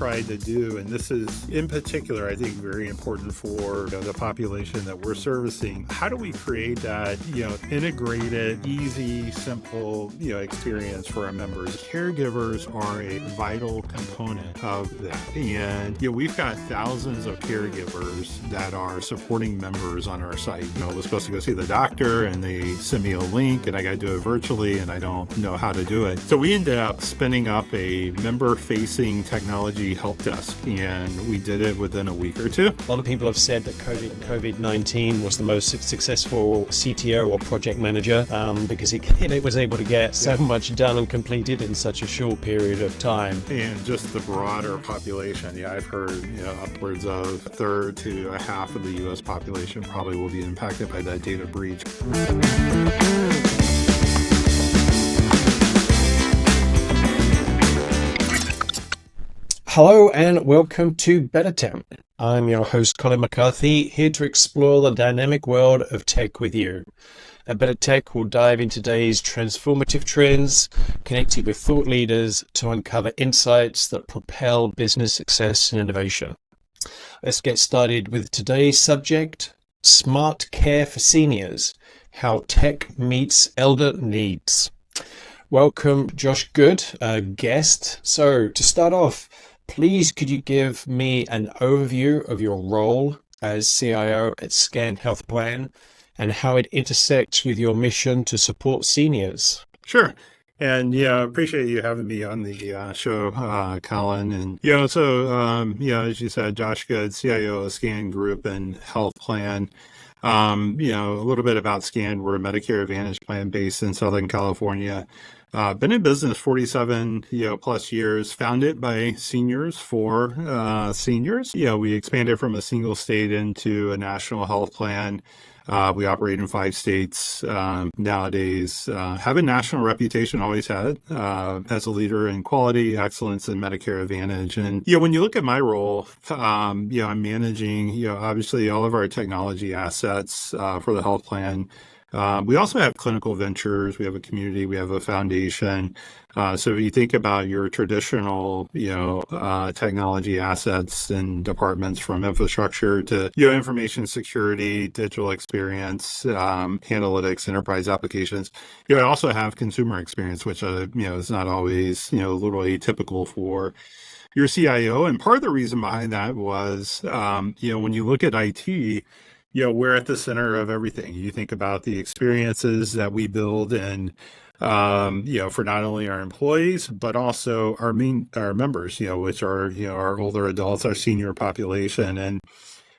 tried to do, and this is in particular, I think, very important for the population that we're servicing. How do we create that, integrated, easy, simple, experience for our members? Caregivers are a vital component of that. And, we've got thousands of caregivers that are supporting members on our site. I was supposed to go see the doctor and they send me a link and I got to do it virtually and I don't know how to do it. So we ended up spinning up a member-facing technology help desk, and we did it within a week or two. A lot of people have said that COVID-19 was the most successful CTO or project manager because it was able to get so much done and completed in such a short period of time. And just the broader population. Yeah, I've heard upwards of a third to a half of the U.S. population probably will be impacted by that data breach. Hello and welcome to BetterTech. I'm your host, Colin McCarthy, here to explore the dynamic world of tech with you. At BetterTech, we'll dive into today's transformative trends, connecting with thought leaders to uncover insights that propel business success and innovation. Let's get started with today's subject, smart care for seniors, how tech meets elder needs. Welcome, Josh Goode, a guest. So to start off, please, could you give me an overview of your role as CIO at Scan Health Plan and how it intersects with your mission to support seniors? Sure. And appreciate you having me on the show, Colin. And as you said, Josh Goode, CIO of Scan Group and Health Plan. A little bit about Scan. We're a Medicare Advantage plan based in Southern California. Been in business 47 plus years, founded by seniors for seniors. We expanded from a single state into a national health plan. We operate in 5 states nowadays. Have a national reputation, always had, as a leader in quality, excellence, and Medicare Advantage. And when you look at my role, I'm managing obviously all of our technology assets for the health plan. We also have clinical ventures. We have a community. We have a foundation. So if you think about your traditional, technology assets and departments, from infrastructure to, information security, digital experience, analytics, enterprise applications, I also have consumer experience, which, is not always, a little atypical for your CIO. And part of the reason behind that was, when you look at IT, we're at the center of everything. You think about the experiences that we build and, for not only our employees, but also our members, which are, our older adults, our senior population. And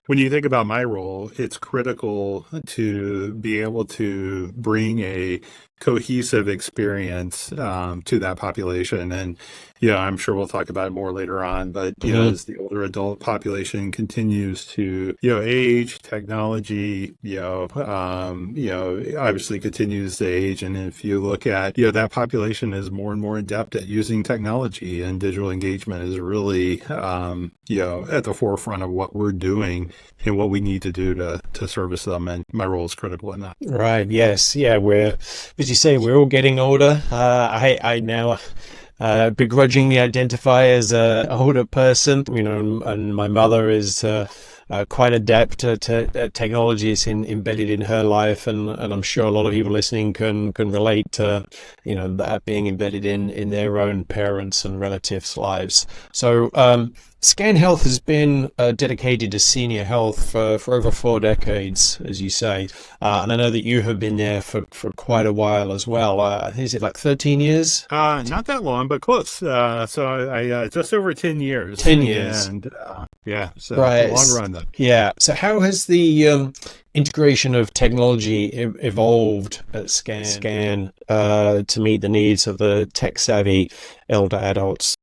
when you think about my role, it's critical to be able to bring a cohesive experience to that population. And, I'm sure we'll talk about it more later on, but, as the older adult population continues to, age, technology, obviously continues to age. And if you look at, that population is more and more adept at using technology, and digital engagement is really, at the forefront of what we're doing and what we need to do to service them. And my role is critical in that. Right. Yes. Yeah. As you say, we're all getting older. I now begrudgingly identify as an older person, and my mother is quite adept at technology. It's embedded in her life, and I'm sure a lot of people listening can relate to that being embedded in their own parents and relatives' lives. So Scan Health has been dedicated to senior health for over 4 decades, as you say, and I know that you have been there for quite a while as well. Is it like 13 years? Not that long, but close. So I just over 10 years. 10 years. And so right. A long run though. Yeah. So how has the integration of technology evolved at Scan to meet the needs of the tech-savvy elder adults?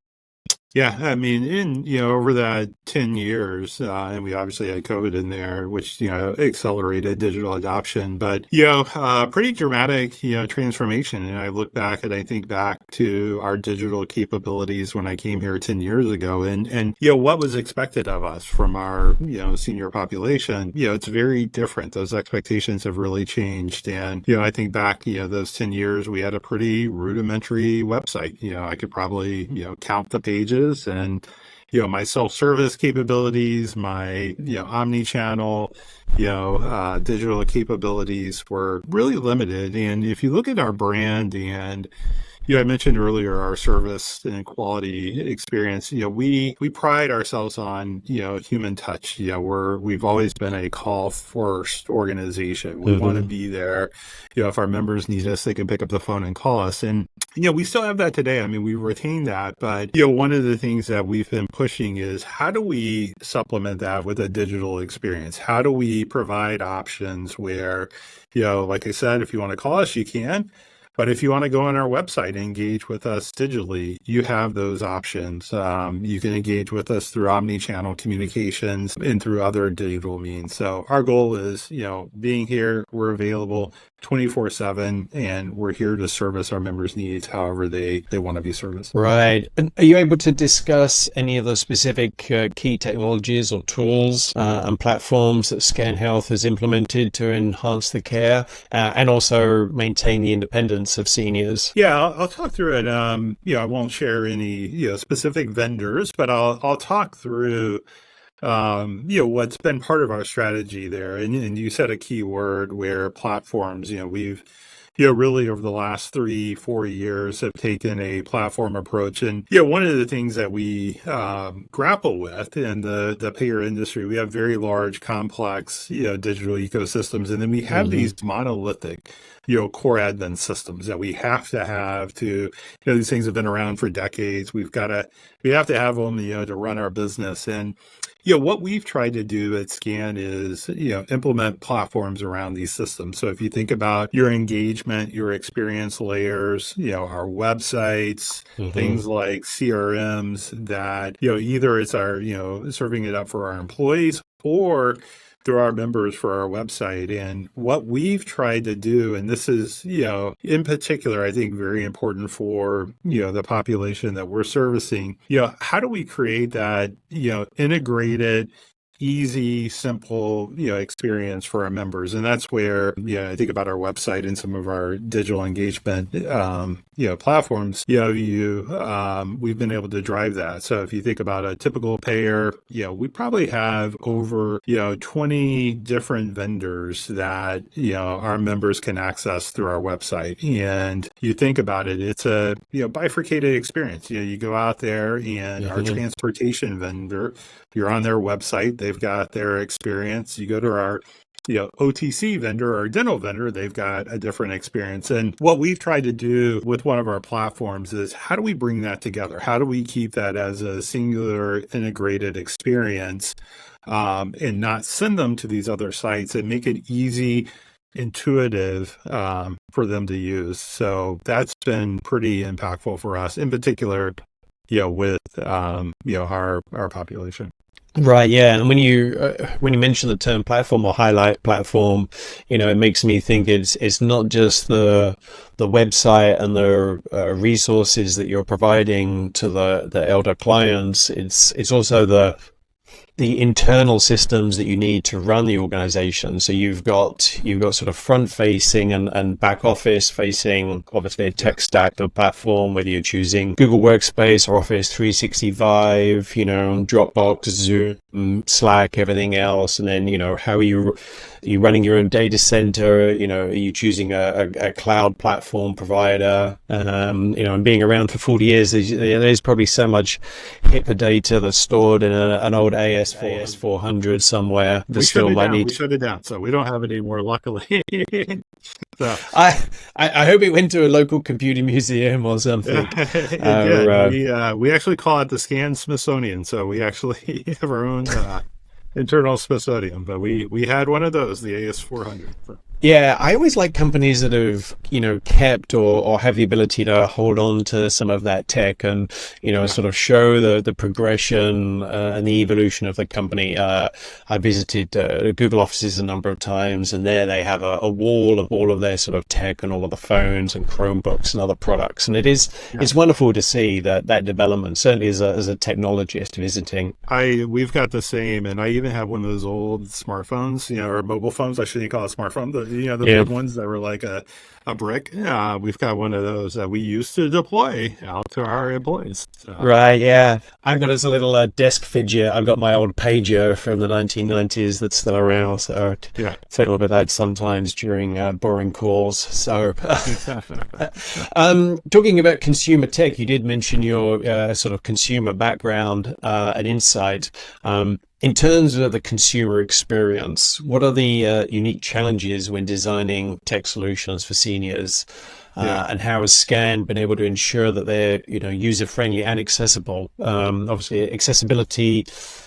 Yeah, I mean, over that 10 years, and we obviously had COVID in there, which, accelerated digital adoption, but, pretty dramatic, transformation. And I look back and I think back to our digital capabilities when I came here 10 years ago and what was expected of us from our, senior population. It's very different. Those expectations have really changed. And, I think back, those 10 years, we had a pretty rudimentary website. I could probably, count the pages and my self-service capabilities, my, omni-channel, digital capabilities were really limited. And if you look at our brand and I mentioned earlier our service and quality experience. We pride ourselves on human touch. We've always been a call first organization. We want to be there. If our members need us, they can pick up the phone and call us. And we still have that today. I mean, we retain that. But one of the things that we've been pushing is how do we supplement that with a digital experience? How do we provide options where, like I said, if you want to call us, you can. But if you want to go on our website and engage with us digitally, you have those options. You can engage with us through omni-channel communications and through other digital means. So our goal is, being here, we're available 24/7, and we're here to service our members' needs however they want to be serviced. Right. And are you able to discuss any of the specific key technologies or tools and platforms that Scan Health has implemented to enhance the care and also maintain the independence of seniors? Yeah, I'll talk through it. I won't share any specific vendors, but I'll talk through what's been part of our strategy there. And you said a key word where platforms, we've, really over the last 3-4 years have taken a platform approach. And, one of the things that we grapple with in the payer industry, we have very large, complex, digital ecosystems. And then we have these monolithic, core admin systems that we have to, these things have been around for decades. We have to have them, to run our business. And, what we've tried to do at Scan is, implement platforms around these systems. So if you think about your engagement, your experience layers, our websites, things like CRMs that, either it's our, serving it up for our employees or through our members for our website. And what we've tried to do, and this is, in particular, I think very important for, the population that we're servicing, how do we create that, integrated, easy, simple, experience for our members? And that's where, I think about our website and some of our digital engagement, platforms, we've been able to drive that. So if you think about a typical payer, we probably have over, 20 different vendors that, our members can access through our website. And you think about it, it's a, bifurcated experience. You go out there and our transportation vendor, you're on their website, they've got their experience. You go to our OTC vendor or dental vendor, they've got a different experience. And what we've tried to do with one of our platforms is how do we bring that together? How do we keep that as a singular integrated experience and not send them to these other sites and make it easy, intuitive for them to use? So that's been pretty impactful for us, in particular, with our population. Right, yeah, and when you mention the term platform or highlight platform, it makes me think it's not just the website and the resources that you're providing to the elder clients. It's also the internal systems that you need to run the organization. So you've got sort of front facing and back office facing, obviously a tech stack, the platform, whether you're choosing Google Workspace or Office 365, Dropbox, Zoom, Slack, everything else. And then, how are you running your own data center? Are you choosing a cloud platform provider? And being around for 40 years, there's probably so much HIPAA data that's stored in an old AS400 somewhere. We shut it down, so we don't have it anymore, luckily. So I hope it went to a local computing museum or something. We actually call it the Scan Smithsonian, so we actually have our own internal Smithsonian, but we had one of those, the AS400. Yeah, I always like companies that have, kept or have the ability to hold on to some of that tech and, sort of show the progression and the evolution of the company. I visited Google offices a number of times, and there they have a wall of all of their sort of tech and all of the phones and Chromebooks and other products. And it's wonderful to see that development, certainly as a technologist visiting. We've got the same, and I even have one of those old smartphones, or mobile phones. I shouldn't call it smartphone, the Yeah. big ones that were like a brick. We've got one of those that we used to deploy out to our employees. So, Right, yeah. I've got this little desk fidget. I've got my old pager from the 1990s that's still around, so I yeah. fiddle with that sometimes during boring calls. So, talking about consumer tech, you did mention your sort of consumer background and insight. In terms of the consumer experience, what are the unique challenges when designing tech solutions for seniors? Yeah. And how has Scan been able to ensure that they're, user friendly and accessible? Obviously, accessibility,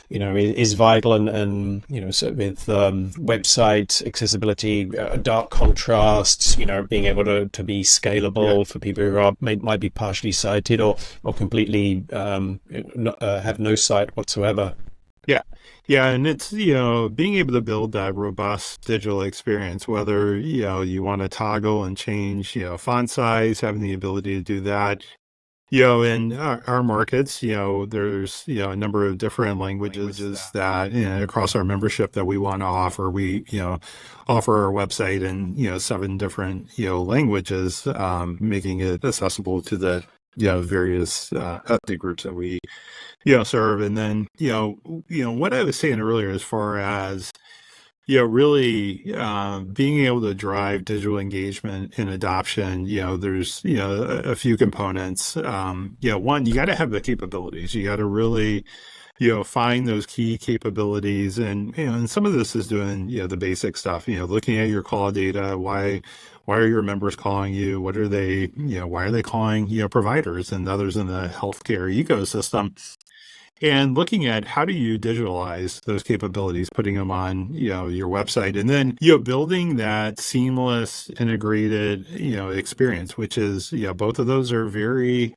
is vital, and so with website accessibility, dark contrasts, being able to be Yeah. scalable for people who might be partially sighted or completely have no sight whatsoever. Yeah. Yeah. And it's, being able to build that robust digital experience, whether, you want to toggle and change, font size, having the ability to do that. In our markets, there's, a number of different languages that, across our membership that we want to offer. We, offer our website in, 7 different, languages, making it accessible to the, various ethnic groups that we serve. And then, what I was saying earlier, as far as, really being able to drive digital engagement and adoption, there's, a few components. One, you got to have the capabilities. You got to really, find those key capabilities. And some of this is doing, the basic stuff, looking at your call data. Why are your members calling you? What are they, why are they calling, providers and others in the healthcare ecosystem? And looking at how do you digitalize those capabilities, putting them on, your website, and then, building that seamless, integrated, experience, which is, both of those are very,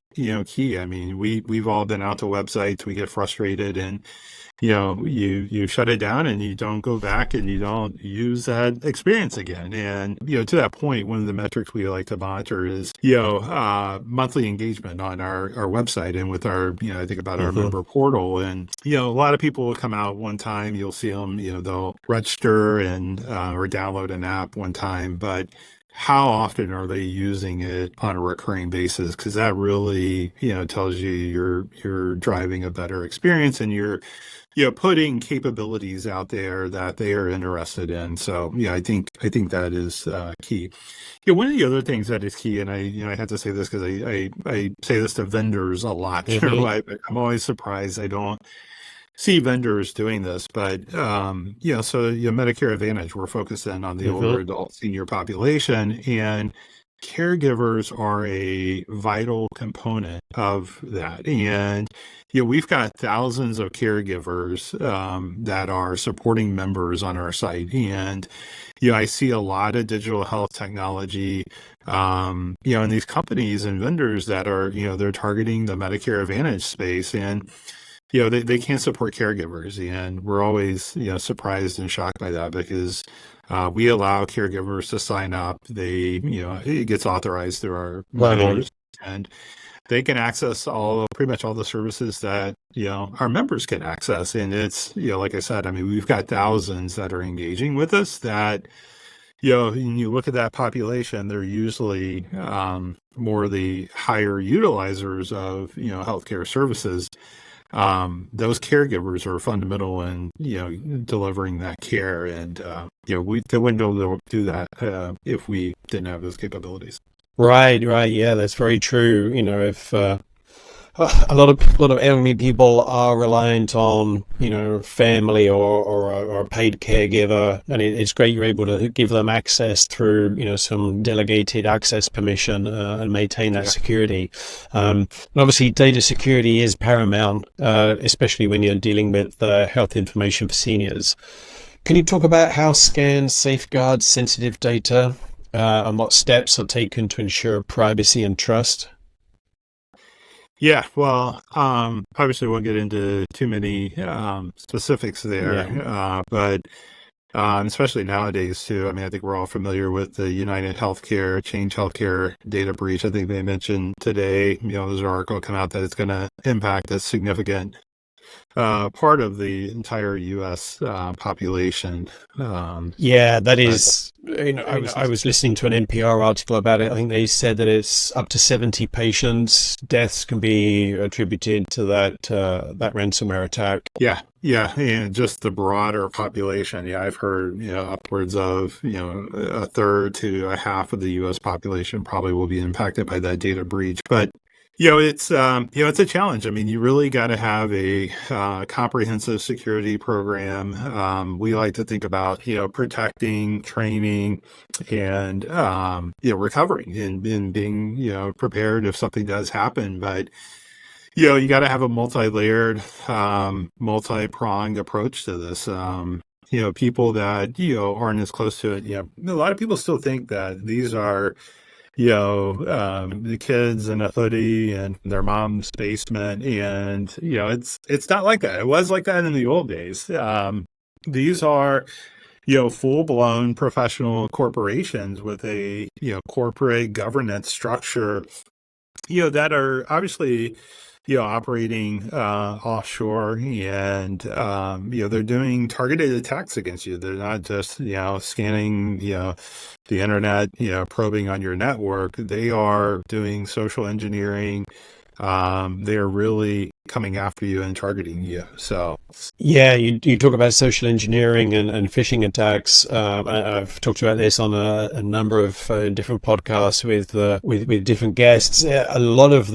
key. I mean, we've all been out to websites, we get frustrated, and, you shut it down and you don't go back and you don't use that experience again. And, to that point, one of the metrics we like to monitor is, monthly engagement on our website and with our, I think about our Hmm. member portal. And, a lot of people will come out one time, you'll see them, they'll register and, or download an app one time, but how often are they using it on a recurring basis? Because that really, tells you you're driving a better experience and you're putting capabilities out there that they are interested in. So yeah, I think that is key. One of the other things that is key, and I have to say this because I say this to vendors a lot. Hmm. I'm always surprised I don't see vendors doing this, but so Medicare Advantage, we're focused in on the older Hmm. adult senior population, and caregivers are a vital component of that. And we've got thousands of caregivers that are supporting members on our site, and I see a lot of digital health technology, and these companies and vendors that are, they're targeting the Medicare Advantage space, and they can't support caregivers, and we're always, surprised and shocked by that because we allow caregivers to sign up. They, it gets authorized through our Right. members, and they can access pretty much all the services that, our members can access. And it's, like I said, I mean, we've got thousands that are engaging with us that, when you look at that population, they're usually more the higher utilizers of, healthcare services. Those caregivers are fundamental in, delivering that care. And, they wouldn't be able to do that if we didn't have those capabilities. Right, right. Yeah, that's very true. If a lot of elderly people are reliant on, family or a paid caregiver, and it's great you're able to give them access through, some delegated access permission and maintain that Yeah. security. And obviously, data security is paramount, especially when you're dealing with health information for seniors. Can you talk about how Scan safeguards sensitive data and what steps are taken to ensure privacy and trust? Yeah, well, obviously, won't get into too many specifics there, Yeah. but especially nowadays too. I mean, I think we're all familiar with the United Healthcare, Change Healthcare data breach. I think they mentioned today, there's an article come out that it's going to impact a significant part of the entire U.S. Population. Yeah, that But is, I was listening to an NPR article about it. I think they said that it's up to 70 patients' deaths can be attributed to that ransomware attack. yeah, and just the broader population. Yeah, I've heard, upwards of, a third to a half of the U.S. population probably will be impacted by that data breach. But it's a challenge. I mean, you really got to have a comprehensive security program. We like to think about, protecting, training, and recovering and being, prepared if something does happen. But you got to have a multi-layered, multi-pronged approach to this. People that, aren't as close to it. A lot of people still think that these are, the kids in a hoodie and their mom's basement. And, it's not like that. It was like that in the old days. These are, full-blown professional corporations with a, corporate governance structure, that are obviously, operating offshore, and they're doing targeted attacks against you. They're not just scanning the internet, probing on your network. They are doing social engineering. They are really coming after you and targeting you. So Yeah, you talk about social engineering and phishing attacks. I've talked about this on a number of different podcasts with different guests. A lot of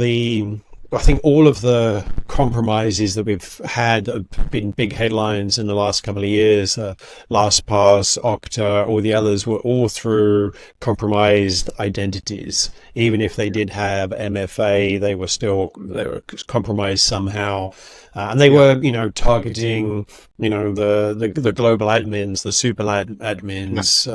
I think all of the compromises that we've had have been big headlines in the last couple of years. LastPass, Okta, all the others were all through compromised identities. Even if they did have MFA, they were compromised somehow. And they were, targeting, the global admins, the super admins,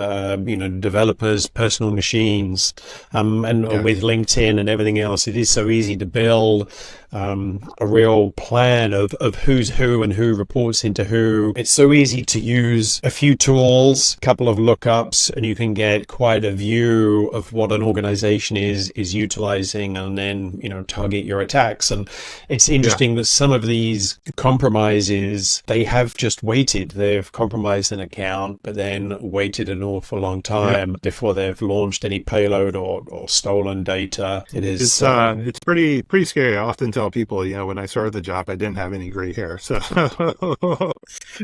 developers, personal machines, and with LinkedIn and everything else, it is so easy to build a real plan of who's who and who reports into who. It's so easy to use a few tools, a couple of lookups, and you can get quite a view of what an organization is utilizing, and then target your attacks. And it's interesting that some of these compromises, they have just waited. They've compromised an account, but then waited an awful long time before they've launched any payload or stolen data. It's pretty scary. I often tell people, when I started the job, I didn't have any gray hair. So,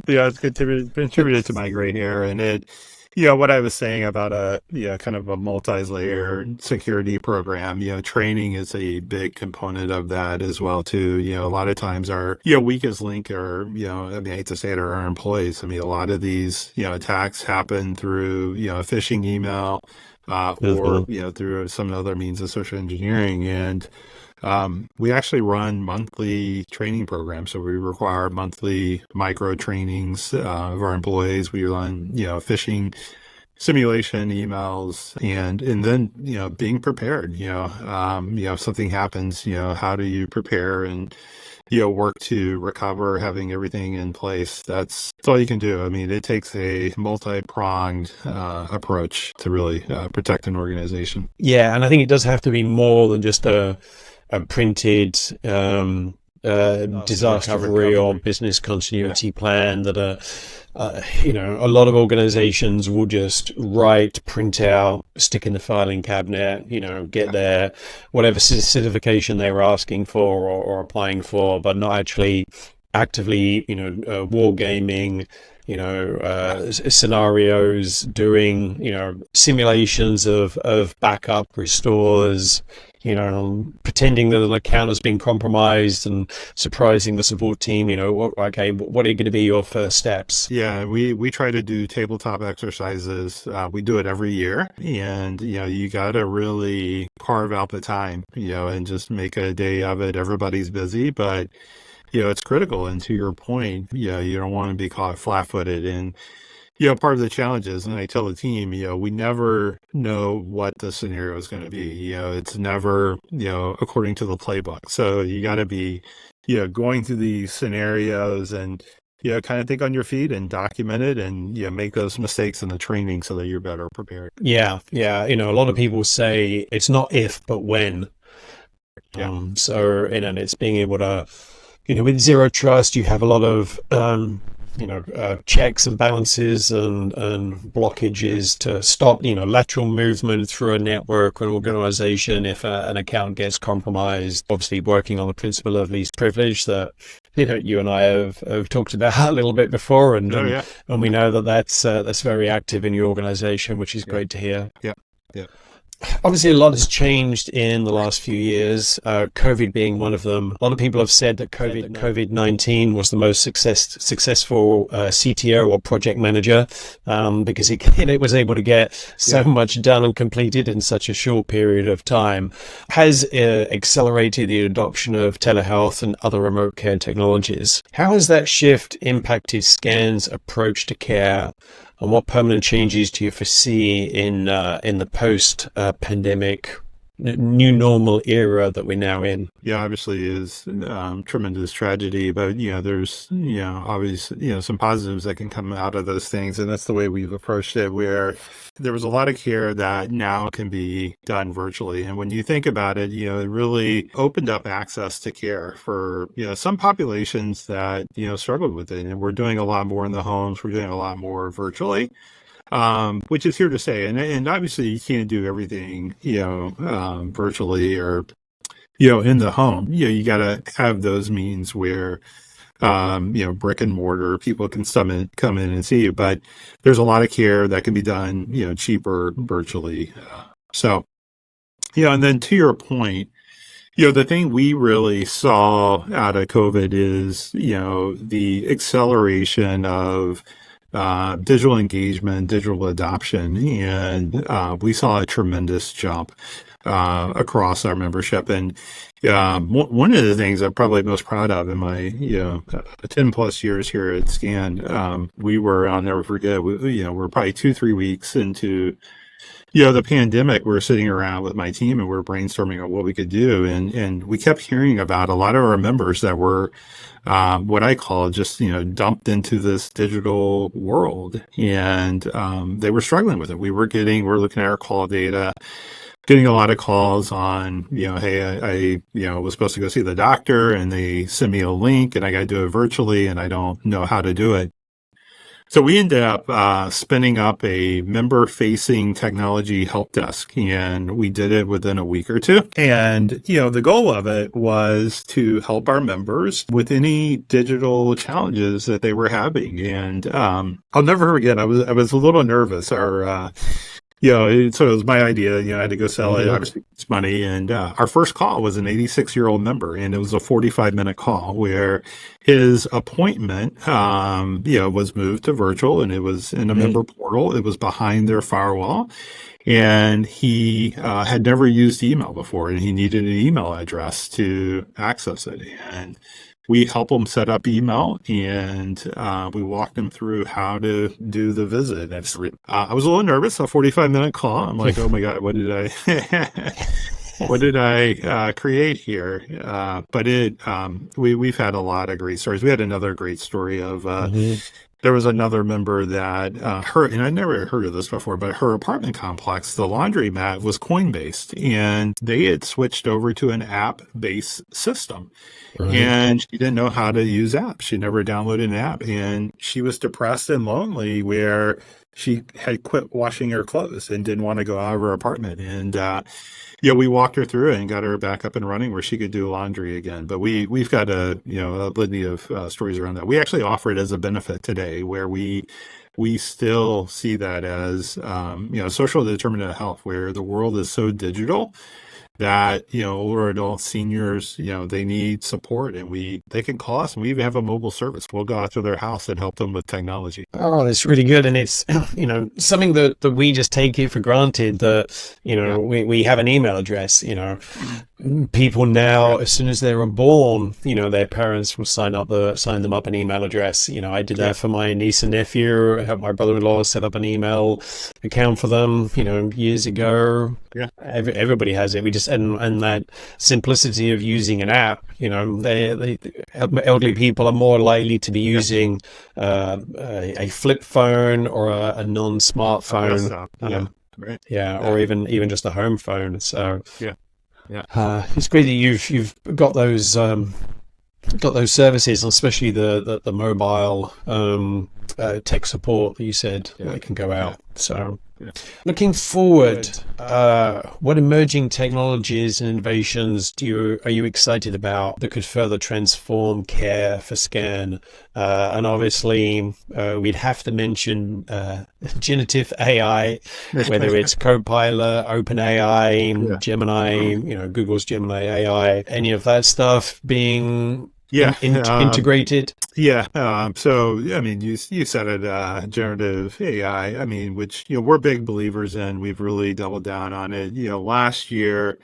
it's contributed to my gray hair. And what I was saying about kind of a multi-layered security program, training is a big component of that as well, too. A lot of times our, weakest link are, I hate to say it, are our employees. I mean, a lot of these, attacks happen through, a phishing email, or, through some other means of social engineering. And we actually run monthly training programs. So we require monthly micro trainings of our employees. We run, phishing simulation emails, and then, being prepared, if something happens, how do you prepare and, work to recover, having everything in place. That's all you can do. I mean, it takes a multi-pronged approach to really protect an organization. Yeah, and I think it does have to be more than just a printed disaster recovery or business continuity plan that a lot of organizations will just write, print out, stick in the filing cabinet, get their whatever certification they were asking for or applying for, but not actually actively, war gaming, scenarios, doing, simulations of backup restores, pretending that an account has been compromised and surprising the support team, what are going to be your first steps? Yeah, we try to do tabletop exercises. We do it every year, and, you got to really carve out the time, and just make a day of it. Everybody's busy, but, it's critical. And to your point, you don't want to be caught flat-footed. And, part of the challenge is, and I tell the team, we never know what the scenario is going to be. It's never, according to the playbook. So you got to be, going through these scenarios and, kind of think on your feet and document it and, make those mistakes in the training so that you're better prepared. Yeah. A lot of people say it's not if, but when. Yeah. So, it's being able to with zero trust, you have a lot of checks and balances and blockages to stop lateral movement through a network or an organization if an account gets compromised. Obviously, working on the principle of least privilege that you and I have talked about a little bit before, and we know that that's very active in your organization, which is great to hear. Yeah. Yeah. Obviously, a lot has changed in the last few years, COVID being one of them. A lot of people have said that COVID-19 was the most successful CTO or project manager because it was able to get so much done and completed in such a short period of time. Has accelerated the adoption of telehealth and other remote care technologies. How has that shift impacted Scan's approach to care? And what permanent changes do you foresee in the post-pandemic new normal era that we're now in? Yeah, obviously is tremendous tragedy, but there's obviously some positives that can come out of those things, and that's the way we've approached it. Where there was a lot of care that now can be done virtually, and when you think about it, it really opened up access to care for some populations that struggled with it, and we're doing a lot more in the homes. We're doing a lot more virtually. Which is here to stay. And obviously you can't do everything, virtually or, in the home. You got to have those means where, brick and mortar people can come in and see you. But there's a lot of care that can be done, cheaper virtually. And then to your point, the thing we really saw out of COVID is, the acceleration of digital engagement, digital adoption, and we saw a tremendous jump across our membership. And one of the things I'm probably most proud of in my 10 plus years here at Scan, we were, I'll never forget, we're probably 2-3 weeks into the pandemic. We're sitting around with my team and we're brainstorming on what we could do, and we kept hearing about a lot of our members that were what I call just, dumped into this digital world. And they were struggling with it. We're looking at our call data, getting a lot of calls on, hey, I was supposed to go see the doctor and they sent me a link and I got to do it virtually and I don't know how to do it. So we ended up spinning up a member-facing technology help desk, and we did it within a week or two. And, the goal of it was to help our members with any digital challenges that they were having. And I'll never forget, I was a little nervous. So it was my idea, I had to go sell it. Obviously, it's money. And our first call was an 86-year-old member, and it was a 45-minute call where his appointment, was moved to virtual, and it was in a member portal. It was behind their firewall. And he had never used email before, and he needed an email address to access it. And we help them set up email, and we walked them through how to do the visit. I was a little nervous, a 45-minute call. I'm like, oh my God, what did I create here? But we've had a lot of great stories. We had another great story of there was another member that and I never heard of this before, but her apartment complex, the laundromat was coin-based, and they had switched over to an app-based system. Right. And she didn't know how to use apps. She never downloaded an app, and she was depressed and lonely where she had quit washing her clothes and didn't want to go out of her apartment. And we walked her through it and got her back up and running where she could do laundry again. But we've got a litany of stories around that. We actually offer it as a benefit today, where we still see that as social determinant of health, where the world is so digital that older adults, seniors, they need support, and they can call us, and we even have a mobile service. We'll go out to their house and help them with technology. Oh, that's really good. And it's something that we just take it for granted that we have an email address. People now, as soon as they were born, their parents will sign them up an email address. I did that for my niece and nephew. I had my brother-in-law set up an email account for them years ago. Yeah, everybody has it. We just and that simplicity of using an app. They elderly people are more likely to be using a flip phone or a non-smartphone. Right. Or even just a home phone. So yeah. It's great that you've got those got those services, especially the mobile tech support that you said that can go out. So looking forward, what emerging technologies and innovations are you excited about that could further transform care for scan? And obviously, we'd have to mention generative AI, whether it's Copilot, OpenAI, Gemini, Google's Gemini AI, any of that stuff being integrated. So, I mean, you said it, generative AI, I mean, which, we're big believers in. We've really doubled down on it. Last year,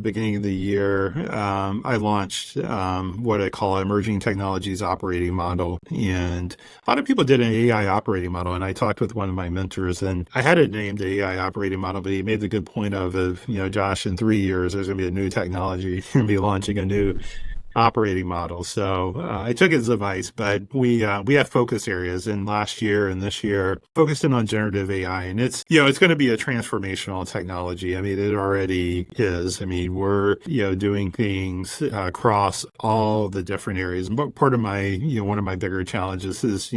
beginning of the year, I launched what I call emerging technologies operating model. And a lot of people did an AI operating model. And I talked with one of my mentors, and I had it named the AI operating model, but he made the good point of, Josh, in 3 years, there's going to be a new technology. You're going to be launching a new operating model. So I took his advice, but we have focus areas in last year and this year focused in on generative AI, and it's going to be a transformational technology. I mean, it already is. I mean, we're doing things across all the different areas. But part of my one of my bigger challenges is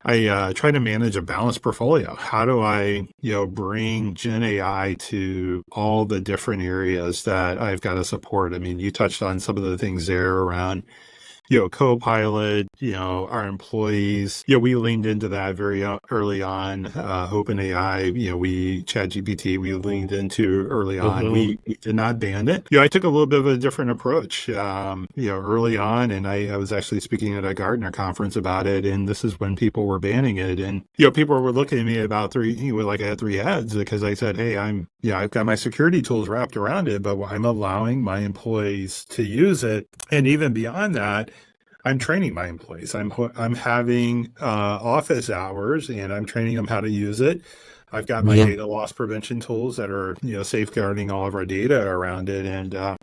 I try to manage a balanced portfolio. How do I, bring Gen AI to all the different areas that I've got to support? I mean, you touched on some of the things there around, Copilot, our employees. We leaned into that very early on. OpenAI, ChatGPT, we leaned into early on. We did not ban it. I took a little bit of a different approach, early on, and I was actually speaking at a Gartner conference about it, and this is when people were banning it, and people were looking at me about like I had three heads, because I said, hey, I've got my security tools wrapped around it, but I'm allowing my employees to use it, and even beyond that, I'm training my employees. I'm having office hours, and I'm training them how to use it. I've got my data loss prevention tools that are safeguarding all of our data around it, and I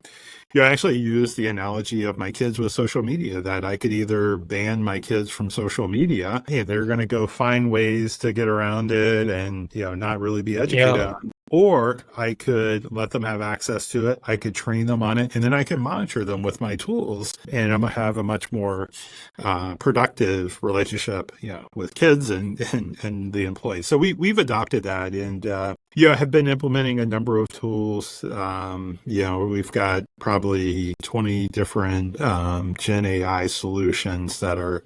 actually use the analogy of my kids with social media, that I could either ban my kids from social media, and they're going to go find ways to get around it and not really be educated on. Or I could let them have access to it. I could train them on it, and then I can monitor them with my tools. And I'm going to have a much more productive relationship, with kids and the employees. So we've adopted that, and have been implementing a number of tools. We've got probably 20 different Gen AI solutions that are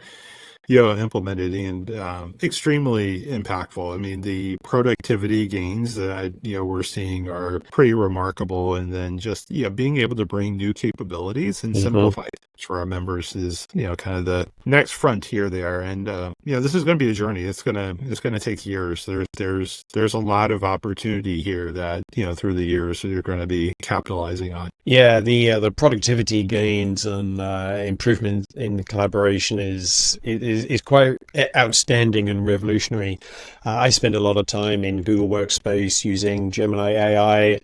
implemented, and extremely impactful. I mean, the productivity gains that we're seeing are pretty remarkable, and then just being able to bring new capabilities and simplify things for our members is kind of the next frontier there. And this is going to be a journey. It's gonna take years. There's a lot of opportunity here that through the years you're going to be capitalizing on. Yeah, the productivity gains and improvement in collaboration is quite outstanding and revolutionary. I spend a lot of time in Google Workspace using Gemini AI,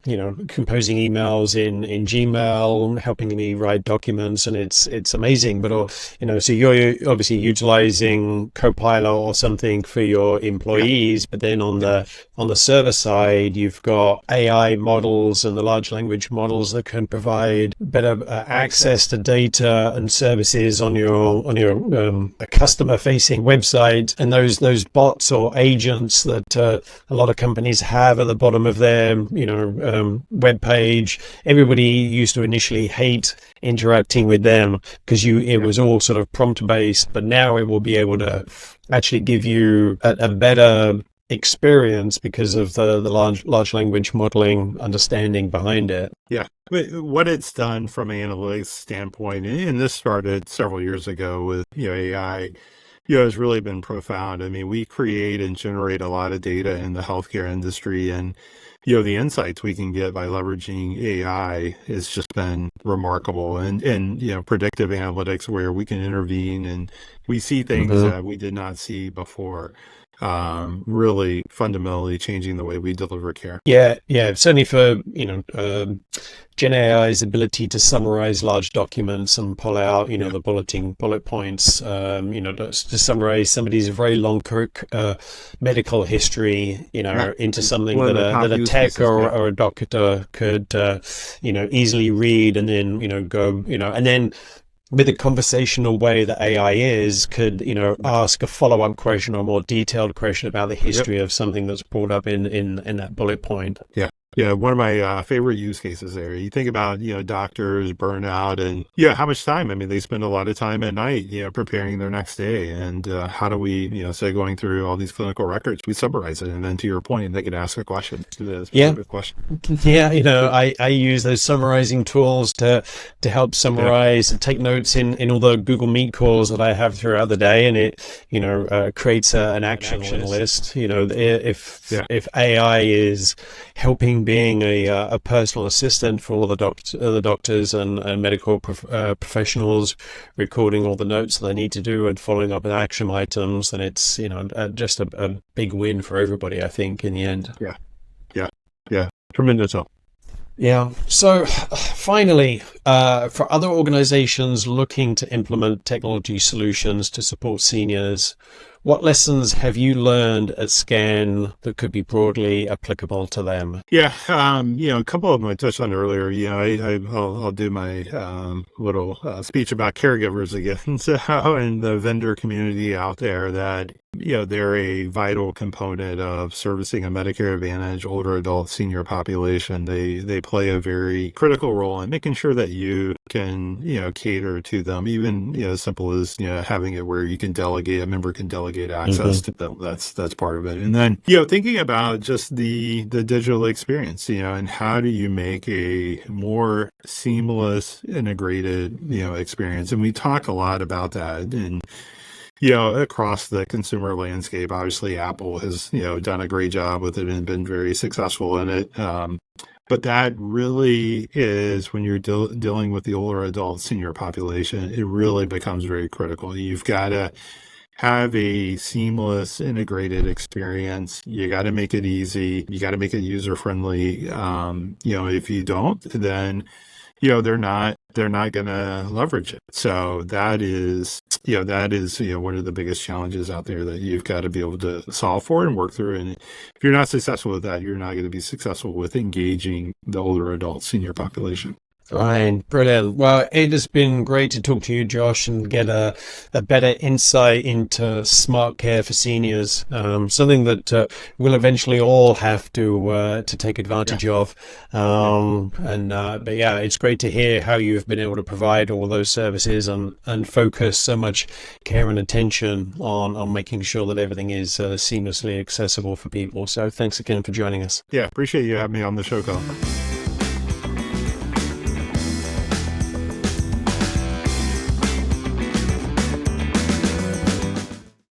composing emails in Gmail, helping me write documents, and it's amazing. But so you're obviously utilizing Copilot or something for your employees, but then on the server side, you've got AI models and the large language models that can provide better access to data and services on your customer-facing website, and those bots or agents that a lot of companies have at the bottom of their web page. Everybody used to initially hate interacting with them because it was all sort of prompt based, but now it will be able to actually give you a better experience because of the large language modeling understanding behind it. Yeah. What it's done from an analytics standpoint, and this started several years ago with AI, has really been profound. I mean, we create and generate a lot of data in the healthcare industry, and the insights we can get by leveraging AI has just been remarkable. And predictive analytics, where we can intervene and we see things that we did not see before. Really fundamentally changing the way we deliver care. Yeah. Certainly for Gen AI's ability to summarize large documents and pull out the bullet points. To summarize somebody's very long medical history, into something that a tech or a doctor could easily read, and then go and then with the conversational way that AI is, could, ask a follow-up question or more detailed question about the history of something that's brought up in that bullet point. Yeah. Yeah, one of my favorite use cases there. You think about, doctors burnout and, how much time. I mean, they spend a lot of time at night, preparing their next day. And how do we, say going through all these clinical records, we summarize it. And then to your point, they can ask a question, a specific question. Yeah, I use those summarizing tools to help summarize and take notes in all the Google Meet calls that I have throughout the day. And it, creates an action list. If AI is helping being a personal assistant for all the doctors and medical professionals, recording all the notes that they need to do and following up with action items, then it's just a big win for everybody, I think, in the end. Yeah, tremendous help. Yeah. So finally, for other organizations looking to implement technology solutions to support seniors, what lessons have you learned at SCAN that could be broadly applicable to them? Yeah, a couple of them I touched on earlier. I'll do my little speech about caregivers again. So, and the vendor community out there that, they're a vital component of servicing a Medicare Advantage older adult senior population. They play a very critical role in making sure that you can, cater to them, even, as simple as, having it where you can delegate, a member can delegate access to them. That's part of it. And then, thinking about just the digital experience, and how do you make a more seamless, integrated, experience? And we talk a lot about that. And across the consumer landscape, obviously Apple has, done a great job with it and been very successful in it. But that really is, when you're dealing with the older adult senior population, it really becomes very critical. You've got to have a seamless, integrated experience. You got to make it easy. You got to make it user friendly. If you don't, then they're not going to leverage it. So that is one of the biggest challenges out there that you've got to be able to solve for and work through. And if you're not successful with that, you're not going to be successful with engaging the older adult senior population. Fine, brilliant. Well, it has been great to talk to you, Josh, and get a better insight into smart care for seniors. Something that we'll eventually all have to take advantage of. But yeah, it's great to hear how you've been able to provide all those services and focus so much care and attention on making sure that everything is seamlessly accessible for people. So thanks again for joining us. Yeah, appreciate you having me on the show, Colin.